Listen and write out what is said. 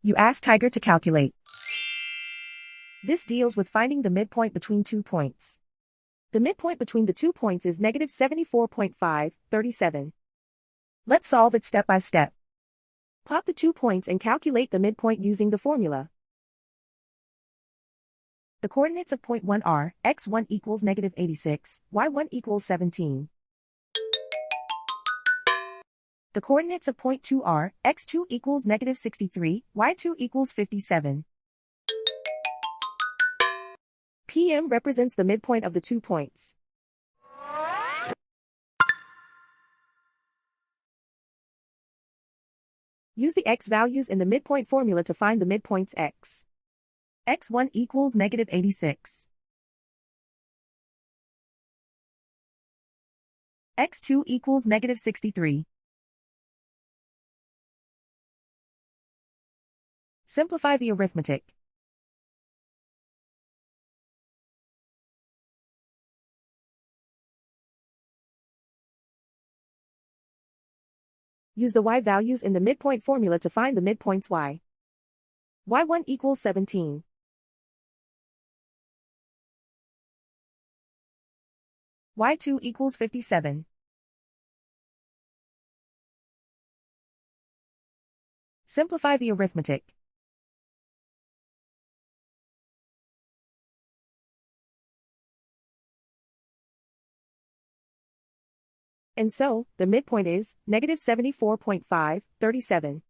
You ask Tiger to calculate. This deals with finding the midpoint between 2 points. The midpoint between the 2 points is negative 74.537. Let's solve it step by step. Plot the 2 points and calculate the midpoint using the formula. The coordinates of point 1 are, x1 equals negative 86, y1 equals 17. The coordinates of point 2 are, x2 equals negative 63, y2 equals 57. PM represents the midpoint of the 2 points. Use the x values in the midpoint formula to find the midpoints x. x1 equals negative 86. x2 equals negative 63. Simplify the arithmetic. Use the y values in the midpoint formula to find the midpoints y. y1 equals 17. y2 equals 57. Simplify the arithmetic. And so, the midpoint is negative 74.537.